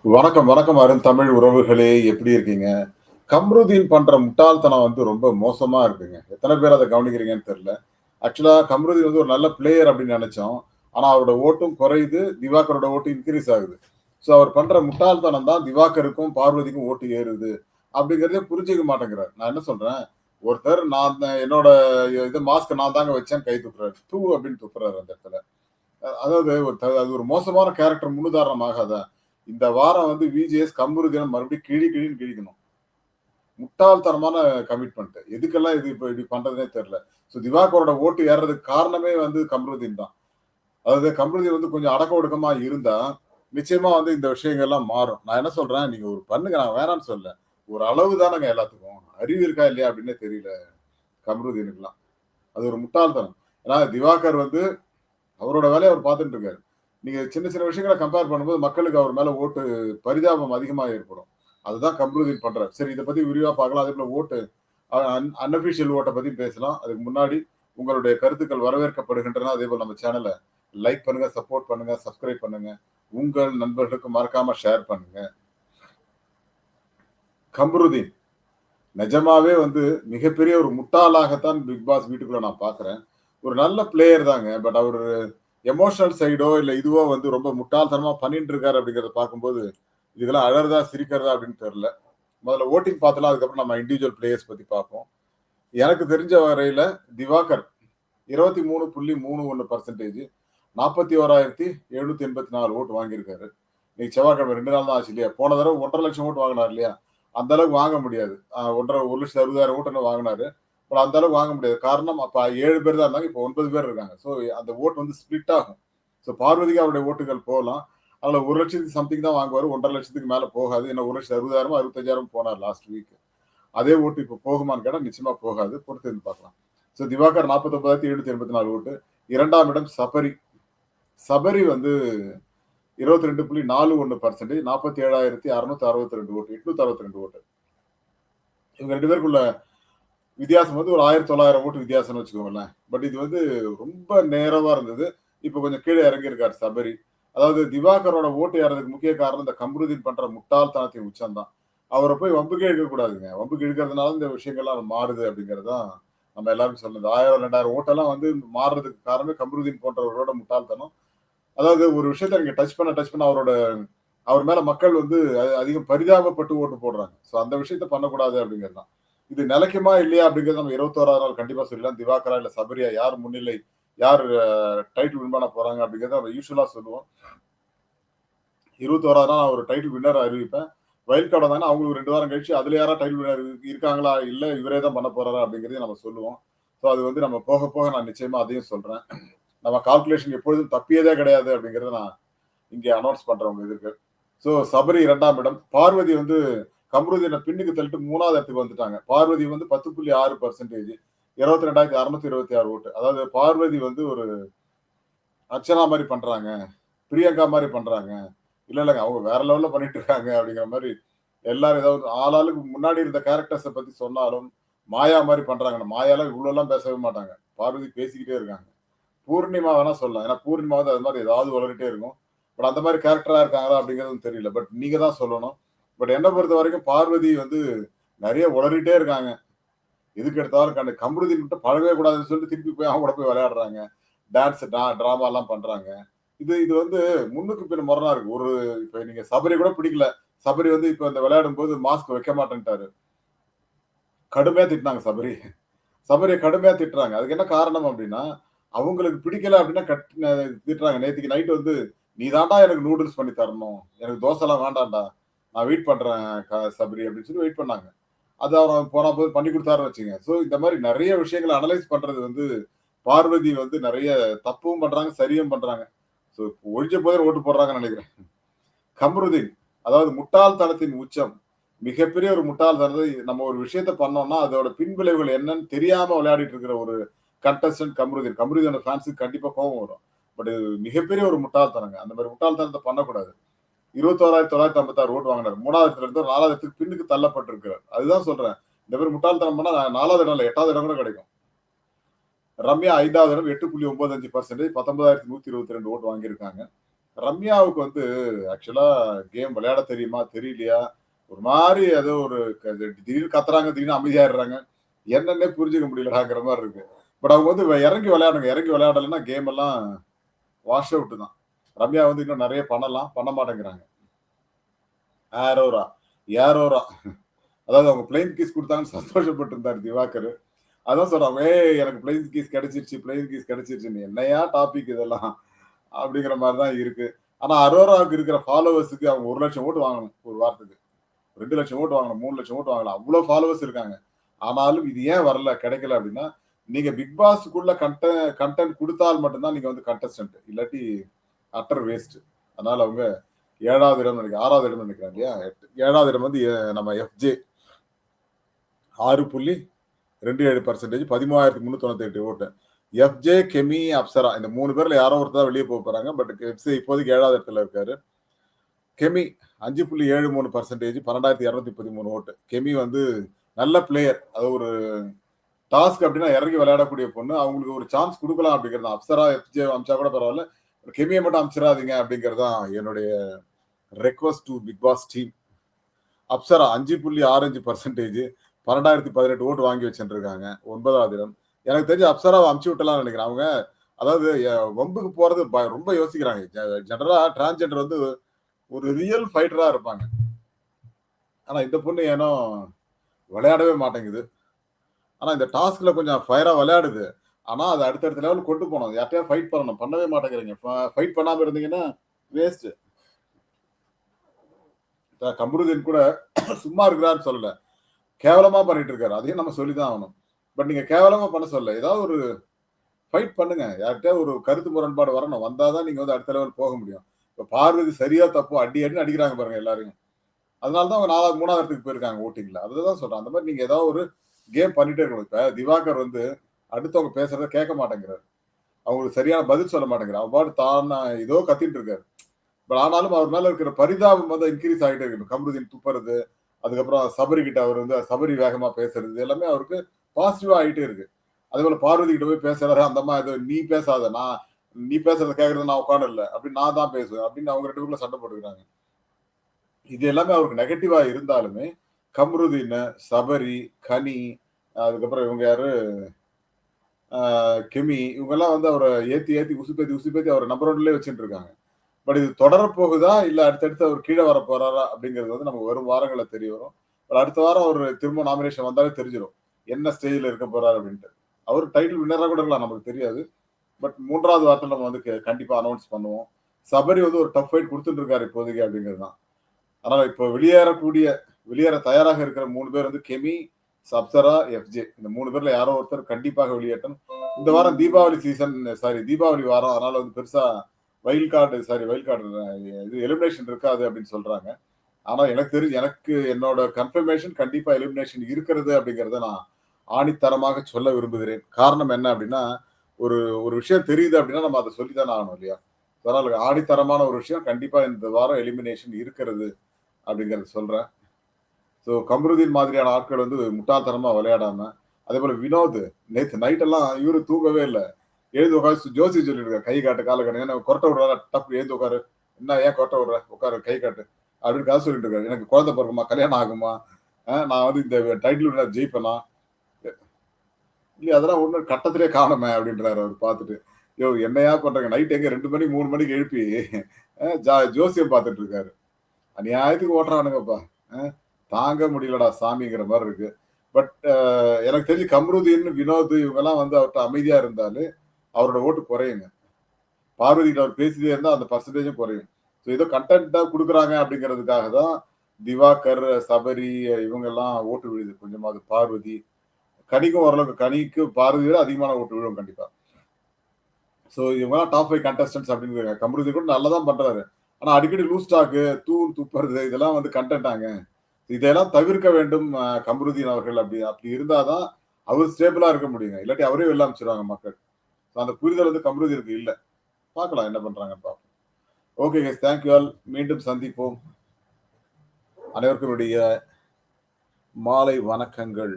வணக்கம், வணக்கம் அருந்தமிழ் உறவுகளே! எப்படி இருக்கீங்க? கம்ருதீன் பண்ற முட்டாள்தனம் வந்து ரொம்ப மோசமா இருக்குங்க. எத்தன பேர் அத கவனிக்கிறீங்கன்னு தெரியல. ஆக்சுவலா கம்ருதீன் வந்து ஒரு நல்ல பிளேயர் அப்படின்னு நெனச்சோம். ஆனா அவரோட ஓட்டும் குறையுது. திவாகரோட ஓட்டு இன்கிரீஸ் ஆகுது. ஸோ அவர் பண்ற முட்டாள்தனம் தான் திவாகருக்கும், பார்வதிக்கும் ஓட்டு ஏறுது. அப்படிங்கிறதே புரிஞ்சுக்க மாட்டேங்கிறார். நான் என்ன சொல்றேன், ஒருத்தர் நான் என்னோட இது மாஸ்க் நான் தாங்க வச்சேன்னு கை துப்புறாரு. தூ அப்படின்னு துப்புறாரு அந்த இடத்துல. அதாவது அது ஒரு மோசமான கேரக்டர் முன்னுதாரணம் ஆகாதா? இந்த வாரம் வந்து விஜிஎஸ் கம்ருதீன மறுபடியும் கிழி கிழின்னு கிழிக்கணும். முட்டாள்தனமான கமிட்மெண்ட். எதுக்கெல்லாம் இது இப்ப இப்படி பண்றதுன்னே தெரியல. திவாகரோட ஓட்டு ஏறுறதுக்கு காரணமே வந்து கம்ருதீன் தான். அதாவது கம்ருதீன் வந்து கொஞ்சம் அடக்க ஒடுக்கமா இருந்தா, நிச்சயமா வந்து இந்த விஷயங்கள்லாம் மாறும். நான் என்ன சொல்றேன், நீங்க ஒரு பண்ணுங்க நான் வேணான்னு சொல்லல. ஒரு அளவு தானங்க எல்லாத்துக்கும். அறிவு இருக்கா இல்லையா அப்படின்னே தெரியல கம்ருதீனுக்குலாம். அது ஒரு முட்டாள்தனம். ஏன்னா திவாகர் வந்து அவரோட வேலைய அவர் பார்த்துட்டு இருக்காரு. நீங்க சின்ன சின்ன விஷயங்கள கம்பேர் பண்ணும்போது மக்களுக்கு அவர் மேல ஓட்டு பரிதாபம் அதிகமா ஏற்படும். அதுதான் கம்ருதீன் பண்றாரு. சரி இத பத்தி விரிவா பார்க்கலாம். அதேபோல ஓட்டு அன்அஃபிஷியல் ஓட்ட பத்தி பேசலாம். அதுக்கு முன்னாடி உங்களுடைய கருத்துக்கள் வரவேற்கப்படுகின்றன. அதேபோல நம்ம சேனல லைக் பண்ணுங்க, சப்போர்ட் பண்ணுங்க, சப்ஸ்கிரைப் பண்ணுங்க. உங்கள் நண்பர்களுக்கு மறக்காம ஷேர் பண்ணுங்க. கம்ருதீன் நிஜமாவே வந்து மிகப்பெரிய ஒரு முட்டாளாகத்தான் பிக் பாஸ் வீட்டுக்குள்ள நான் பார்க்கிறேன். ஒரு நல்ல பிளேயர் தாங்க. பட் அவரு எமோஷனல் சைடோ இல்ல இதுவோ வந்து ரொம்ப முட்டாள்தனமா பண்ணிட்டு இருக்காரு அப்படிங்கிறத பார்க்கும்போது, இதெல்லாம் அழறதா, சிரிக்கிறதா அப்படின்னு தெரியல. முதல்ல வோட்டிங் பார்த்தலாம். அதுக்கப்புறம் நம்ம இண்டிவிஜுவல் பிளேயர்ஸ் பத்தி பார்ப்போம். எனக்கு தெரிஞ்ச வரையில திவாகர் 23.31% 41,784 ஓட்டு வாங்கியிருக்காரு. இன்னைக்கு செவ்வாய்க்கிழமை 2 நாள் தான் ஆச்சு இல்லையா? போன தடவ 1,50,000 ஓட்டு வாங்குனாரு இல்லையா? அந்த அளவுக்கு வாங்க முடியாது. 1,60,000 ஓட்டு வாங்குனாரு. பட் அந்த அளவுக்கு வாங்க முடியாது. காரணம் அப்ப 7 பேர் தான் இருந்தாங்க. இப்ப 9 பேர் இருக்காங்க. அந்த ஓட்டு வந்து ஸ்ப்ளிட் ஆகும். பார்வதிக்கு அவருடைய ஓட்டுகள் போலாம். அதுல 1,00,000 சம்திங் தான் வாங்குவாரு. 1,50,000க்கு மேல போகாது. ஏன்னா 1,60,000 65,000 போனார் லாஸ்ட் வீக். அதே ஓட்டு இப்ப போகுமான்னு கேட்டா நிச்சயமா போகாது. பொறுத்திருந்து பார்க்கலாம். திவாகர் 49,784 ஓட்டு. 2ஆம் இடம் சபரி. சபரி வந்து 22.41% 47,662 ஓட்டு. 862 ஓட்டு. இவங்க 2 பேருக்குள்ள வித்தியாசம் வந்து ஒரு 1,900 ஓட்டு வித்தியாசம்னு வச்சுக்கோங்களேன். பட் இது வந்து ரொம்ப நேரவா இருந்தது. இப்ப கொஞ்சம் கீழ இறங்கியிருக்காரு சபரி. அதாவது திவாகரோட ஓட்டு ஏறதுக்கு முக்கிய காரணம் இந்த கம்ருதீன் பண்ற முட்டாள்தனத்தின் உச்சம் தான். அவர போய் வம்புக்கே இழுக்கக்கூடாதுங்க. வம்புக்கு இழுக்கிறதுனால இந்த விஷயங்கள்லாம் மாறுது அப்படிங்கிறது தான் நம்ம எல்லாரும் சொன்னது. 1000, 2000 ஓட்டெல்லாம் வந்து மாறுறதுக்கு காரணமே கம்ருதீன் போன்றவர்களோட முட்டாள்தனம். அதாவது ஒரு விஷயத்த நீங்க டச் பண்ண அவர் மேல மக்கள் வந்து அதிகம் பரிதாபப்பட்டு ஓட்டு போடுறாங்க. அந்த விஷயத்த பண்ணக்கூடாது அப்படிங்கிறது தான். இது நிலைக்குமா இல்லையா அப்படிங்கிறது நம்ம 21ஆவது நாள் கண்டிப்பா சொல்லிடலாம். திவாகரா இல்ல சபரியா யார் முன்னிலை, யார் டைட்டில் வின் பண்ண போறாங்க அப்படிங்கிறத நம்ம யூசுவலா சொல்லுவோம். 21ஆவது நாள் நான் ஒரு டைட்டில் வின்னர் அறிவிப்பேன். வைல்ட் கார்டு வந்தாங்கன்னா அவங்களுக்கு 2 வாரம் கழிச்சு அதுல யாரா டைட்டில் வின்னர் இருக்காங்களா? இல்ல இவரே தான் பண்ண போறாரா? அப்படிங்கிறதையும் நம்ம சொல்லுவோம். அது வந்து நம்ம போக போக நான் நிச்சயமா அதையும் சொல்றேன். நம்ம கால்குலேஷன் எப்பொழுதும் தப்பியதே கிடையாது அப்படிங்கிறத நான் இங்கே அனௌன்ஸ் பண்றேன் உங்க இதுக்கு. சபரி 2ஆம் இடம். பார்வதி வந்து கம்ருதீன பின்னுக்கு தள்ளிட்டு 3வது இடத்துக்கு வந்துட்டாங்க. பார்வதி வந்து 10.6% 22,626 ஓட்டு. அதாவது பார்வதி வந்து ஒரு அர்ச்சனா மாரி பண்றாங்க. பிரியங்கா மாரி பண்றாங்க. இல்லங்க அவங்க வேற லெவல்ல பண்ணிட்டு இருக்காங்க அப்படிங்கிற மாரி எல்லாரும் ஏதாவது ஆளாளுக்கு முன்னாடி இருந்த கேரக்டர்ஸ பத்தி சொன்னாலும், மாயா மாரி பண்றாங்க. மாயாலாம் இவ்வளோலாம் பேசவே மாட்டாங்க. பார்வதி பேசிக்கிட்டே இருக்காங்க. பூர்ணிமா வேணா சொல்லலாம். ஏன்னா பூர்ணிமா வந்து அது மாரி ஏதாவது உளறிட்டே இருக்கும். பட் அந்த மாரி கேரக்டரா இருக்காங்களா அப்படிங்கிறதும் தெரியல. பட் நீங்க தான் சொல்லணும். பட் என்ன பொறுத்தவரைக்கும் பார்வதி வந்து நெறைய உளறிட்டே இருக்காங்க. எதுக்கு எடுத்தாலும் கம்ருதீன் கிட்ட பழகவே கூடாதுன்னு சொல்லிட்டு திருப்பி போய் அவங்க கூட போய் விளையாடுறாங்க. டான்ஸ் டிராமாலாம் பண்றாங்க. இது இது வந்து முன்னுக்கு பின் முரணா இருக்கு. இப்ப நீங்க சபரி கூட பிடிக்கல. சபரி வந்து இப்ப இந்த விளையாடும்போது மாஸ்க் வைக்க மாட்டேன்ட்டாரு. கடுமையா திட்டினாங்க சபரி. சபரிய கடுமையா திட்டுறாங்க. அதுக்கு என்ன காரணம் அப்டின்னா, அவங்களுக்கு பிடிக்கல அப்டின்னா திட்டுறாங்க. நேத்திக்கு நைட் வந்து, "நீ தான்டா எனக்கு நூடுல்ஸ் பண்ணி தரணும். எனக்கு தோசைலாம் வேண்டாம்டா. நான் வெயிட் பண்றேன் சபரி" அப்டின்னு சொல்லி வெயிட் பண்ணாங்க. அது அவர் போனா போது பண்ணி குடுத்தாருன்னு வச்சுக்கங்க. இந்த மாரி நெறைய விஷயங்கள அனலைஸ் பண்றது வந்து, பார்வதி வந்து நெறைய தப்பும் பண்றாங்க, சரியும் பண்றாங்க. ஒழிஞ்ச புதையல் ஓட்டு போடுறாங்கன்னு நெனைக்கிறேன். கம்ருதீன். அதாவது முட்டாள்தனத்தின் உச்சம். மிகப்பெரிய ஒரு முட்டாள்தனத்தை நம்ம ஒரு விஷயத்த பண்ணோம்னா, அதோட பின்விளைவுகள் என்னன்னு தெரியாம விளையாடிட்டு இருக்கிற ஒரு கண்டஸ்டன்ட் கம்ருதீன். கம்ருதீனோட ஃபேன்ஸுக்கு கண்டிப்பா கோவம் வரும். பட் இது மிகப்பெரிய ஒரு முட்டாள்தனங்க. அந்த மாரி முட்டாள்தனத்த பண்ணக்கூடாது. 21,956 ஓட்டு வாங்குனாரு. 3வது இடத்துல இருந்து 4வது இடத்துக்கு பின்னுக்கு தள்ளப்பட்டிருக்கிறார். அதுதான் சொல்றேன். இந்த மாரி முட்டாள்தனம் பண்ணா 4வது இடம் இல்ல, 8வது இடம் கூட கிடைக்கும். ரம்யா 5வது இடம் 8.95% 19,122 ஓட்டு வாங்கியிருக்காங்க. ரம்யாவுக்கு வந்து ஆக்சுவலா கேம் விளையாட தெரியுமா? தெரியலையா? ஒரு மாரி ஏதோ ஒரு திடீர்னு கத்துறாங்க, திடீர்னு அமைதியாயிடுறாங்க. என்னன்னே புரிஞ்சுக்க முடியலடாங்கிற மாரி இருக்கு. பட் அவங்க வந்து இறங்கி விளையாடணுங்க. இறங்கி விளையாடலன்னா கேம் எல்லாம் வாஷ் அவுட் தான். ரம்யா வந்து இன்னும் நெறைய பண்ணலாம். பண்ண மாட்டேங்கிறாங்க. ஆரோரா, ஏரோரா. அதாவது அவங்க பிளையிங் கிஸ் குடுத்தாங்கன்னு சந்தோஷப்பட்டு இருந்தாரு திவாகர். அதான் சொல்றாங்க, "ஏய் எனக்கு பிளையிங் கிஸ் கிடைச்சிருச்சு, பிளையிங் கிஸ் கிடைச்சிருச்சுன்னு." என்னய்யா டாபிக் இதெல்லாம்? அப்படிங்கிற மாரி தான் இருக்கு. ஆனா அரோராவுக்கு இருக்கிற ஃபாலோவர்ஸ்க்கு அவங்க 1,00,000 ஓட்டு வாங்கணும் ஒரு வாரத்துக்கு. 2,00,000 ஓட்டு வாங்கணும், 3,00,000 ஓட்டு வாங்கலாம். அவ்ளோ ஃபாலோவர்ஸ் இருக்காங்க. ஆனாலும் இது ஏன் வரல, கிடைக்கல அப்படின்னா, நீங்க பிக் பாஸ்க்குள்ள கன்டென்ட் குடுத்தால் மட்டும் தான் நீங்க வந்து கண்டஸ்டன்ட். இல்லாட்டி அட்டர் வேஸ்ட். அதனால அவங்க 7வது இடம் நெனைக்கிறேன். 6வது இடம் நெனைக்கிறேன் இல்லையா? 7வது இடம் வந்து நம்ம எஃப்ஜே 6.27% 13,398 ஓட்டு. எஃப்ஜே, கெமி, அப்சரா இந்த 3 பேர்ல யாரோ ஒருத்தர் தான் வெளிய போறாங்க. பட் எஃப்ஜே இப்போதைக்கு 7வது இடத்துல இருக்காரு. கெமி 5.73% 12,213 ஓட்டு. கெமி வந்து நல்ல பிளேயர். அது ஒரு டாஸ்க் அப்படின்னா இறங்கி விளையாடக்கூடிய பொண்ணு. அவங்களுக்கு ஒரு சான்ஸ் குடுக்கலாம் அப்படிங்கிறது தான். அப்சரா, எஃப்ஜே அனுப்பிச்சா கூட பரவால்ல. கெமிய மட்டும் அனுப்பிச்சிராதீங்க அப்படிங்கிறது தான் என்னுடைய request to big boss team. Apsara 5.65% 12,018 ஓட்டு வாங்கி வச்சுருக்காங்க. 9வது இடம். எனக்கு தெரிஞ்சு அப்சராவ அனுப்பிச்சு விட்டலாம்னு நினைக்கிறேன். அவங்க அதாவது வம்புக்கு போறது ரொம்ப யோசிக்கிறாங்க. ஜெனரலா டிரான்ஸ்ஜெண்டர் வந்து ஒரு ரியல் ஃபைட்டரா இருப்பாங்க. ஆனா இந்த பொண்ணு ஏனோ விளையாடவே மாட்டேங்குது. ஆனா இந்த டாஸ்க்ல கொஞ்சம் ஃபயரா விளையாடுது. ஆனா அத அடுத்தடுத்த லெவலுக்கு கொண்டு போணும். யார்ட்டயாவது ஃபைட் பண்ணணும். பண்ணவே மாட்டேங்கிறீங்க. ஃபைட் பண்ணாம இருந்தீங்கன்னா வேஸ்ட். கமருதீன் கூட சும்மா இருக்கிறாருன்னு சொல்லல. கேவலமா பண்ணிட்டு இருக்காரு. அதையும் நம்ம சொல்லி தான் ஆகணும். பட் நீங்க கேவலமா பண்ண சொல்லல. ஏதாவது ஒரு ஃபைட் பண்ணுங்க. யார்ட்டயாவது ஒரு கருத்து முரண்பாடு வரணும். வந்தா தான் நீங்க வந்து அடுத்த லெவல் போக முடியும். இப்ப பார்வதி சரியா தப்போ அடி அடின்னு அடிக்கிறாங்க பாருங்க எல்லாரையும். அதனால தான் அவங்க 4வது 3வது இடத்துக்கு போயிருக்காங்க ஓட்டிங்ல. அதுதான் சொல்றேன். அந்த மாரி நீங்க ஏதாவது ஒரு கேம் பண்ணிட்டே இருக்கணும். இப்ப திவாகர் வந்து அடுத்தவங்க பேசுறத கேட்க மாட்டேங்கிறாரு. அவங்களுக்கு சரியான பதில் சொல்ல மாட்டேங்கிறார். அவர் பாட்டு தானா ஏதோ கத்திட்டு இருக்காரு. பட் ஆனாலும் அவர் மேல இருக்கிற பரிதாபம் வந்து இன்கிரீஸ் ஆகிட்டே இருக்கு. கமருதீன் துப்புறது, அதுக்கப்புறம் சபரி கிட்ட அவர் வந்து சபரி வேகமா பேசுறது, இது எல்லாமே அவருக்கு பாசிட்டிவா ஆயிட்டே இருக்கு. அதே போல பார்வதி கிட்ட போய் பேசுறாரு. அந்த அம்மா ஏதோ நீ பேசாத, நீ பேசுறத கேட்கறது நான் உட்கார்ந்து அப்படின்னு நான் தான் பேசுவேன் அப்படின்னு அவங்க 2 பேருக்குள்ள சண்டை போட்டுக்கிறாங்க. இது எல்லாமே அவருக்கு நெகட்டிவா இருந்தாலுமே கம்ருதீன், சபரி, கனி, அதுக்கப்புறம் இவங்க யாரு கெமி இவங்கெல்லாம் வந்து அவரை ஏத்தி ஏத்தி உசுப்பேத்தி உசுப்பேத்தி அவரை நம்பர் ஒன்லயே வச்சுட்டு இருக்காங்க. பட் இது தொடரப்போகுதா இல்ல அடுத்தடுத்து அவர் கீழே வர போறாரா அப்படிங்கிறது வந்து நமக்கு வரும் வாரங்கள்ல தெரிய வரும். அடுத்த வாரம் அவர் திரும்ப நாமினேஷன் வந்தாலே தெரிஞ்சிடும். என்ன ஸ்டேஜ்ல இருக்க போறாரு அப்படின்ட்டு. அவர் டைட்டில் வின்னரா கூட இருக்கலாம் நமக்கு தெரியாது. பட் 3வது வாரத்துல நம்ம வந்து கண்டிப்பா அனௌன்ஸ் பண்ணுவோம். சபரி வந்து ஒரு டஃப் ஃபைட் குடுத்துட்டு இருக்காரு இப்போதைக்கு அப்படிங்கிறது தான். அதனால இப்போ வெளியேற தயாராக இருக்கிற 3 பேர் வந்து கெமி, அப்சரா, எஃப்ஜே இந்த 3 பேர்ல யாரோ ஒருத்தர் கண்டிப்பாக வெளியேற்றணும். இந்த வாரம் தீபாவளி சீசன் தீபாவளி வாரம். அதனால வந்து பெருசா வைல்ட் கார்டு இது எலிமினேஷன் இருக்காது அப்படின்னு சொல்றாங்க. ஆனா எனக்கு தெரிஞ்சு எனக்கு என்னோட கன்ஃபர்மேஷன் கண்டிப்பா எலிமினேஷன் இருக்கிறது அப்படிங்கிறத நான் ஆணித்தரமாக சொல்ல விரும்புகிறேன். காரணம் என்ன அப்படின்னா, ஒரு ஒரு விஷயம் தெரியுது அப்படின்னா நம்ம அத சொல்லி தானே ஆகணும் இல்லையா? அதனால ஆணித்தரமான ஒரு விஷயம் கண்டிப்பா இந்த வாரம் எலிமினேஷன் இருக்கிறது அப்படிங்கிறத சொல்றேன். ஸோ கம்ருதீன் மாதிரியான ஆட்கள் வந்து முட்டாள்தனமா விளையாடாம, அதேபோல வினோத் நேத்து நைட் எல்லாம் இவரு தூங்கவே இல்ல. எழுந்து உட்காந்து ஜோசி சொல்லியிருக்காரு. கை காட்டு, கால காட்டு. ஏன்னா கொரட்டை விடுறாரா டப்பு எழுந்து உட்காரு. என்ன ஏன் கொரட்டை விடுற? உட்காரு கை காட்டு. அப்படின்னு கதை சொல்லிட்டு இருக்காரு. எனக்கு குழந்தை பிறக்குமா? கல்யாணம் ஆகுமா? நான் வந்து இந்த டைட்டில் வின்னர் ஜெயிப்பேனா? இல்ல அதெல்லாம் ஒண்ணும் கட்டத்திலே காணோமே அப்படின்றாரு அவரு பார்த்துட்டு. யோவ் என்னய்யா பண்றீங்க? நைட் எங்க 2 மணி, 3 மணிக்கு எழுப்பி ஜோசியம் பார்த்துட்டு இருக்காரு. அநியாயத்துக்கு ஓட்டுறானுங்கப்பா. அ தாங்க முடியலடா சாமிங்கிற மாரி இருக்கு. பட் எனக்கு தெரிஞ்சு கம்ருதீன், வினோத் இவங்கலாம் வந்து அவர்ட்ட அமைதியா இருந்தாலே, அவரோட ஓட்டு குறையுங்க. பார்வதி கிட்ட அவர் பேசிட்டே இருந்தா அந்த பெர்சன்டேஜும் குறையும். ஸோ ஏதோ கன்டென்ட்டா குடுக்குறாங்க அப்படிங்கிறதுக்காக தான் திவாகர், சபரி இவங்கலாம் ஓட்டு விழுது கொஞ்சமாவது. பார்வதி, கனிக்கும் ஓரளவுக்கு கனிக்கு பார்வதிய விட அதிகமான ஓட்டு விழும் கண்டிப்பா. ஸோ இவங்கலாம் டாப் 5 கண்டஸ்டன்ட்ஸ் அப்படின்னு கம்ருதீன் கூட நல்லா தான் பண்றாரு. ஆனா அடிக்கடி லூஸ் டாக், துப்புறது இதெல்லாம் வந்து கன்டென்ட்டாங்க. இதெல்லாம் தவிர்க்க வேண்டும் கம்ருதீன் அவர்கள். அப்படி அப்படி இருந்தா தான் அவர் ஸ்டேபிளா இருக்க முடியுங்க. இல்லாட்டி அவரே வெளில அனுப்பிச்சுருவாங்க மக்கள். So அந்த புரிதல் வந்து கம்ருதீனுக்கு இல்ல. பார்க்கலாம் என்ன பண்றாங்கன்னு பார்ப்போம். Okay guys, thank you all. மீண்டும் சந்திப்போம். அனைவருக்கும் என்னுடைய மாலை வணக்கங்கள்.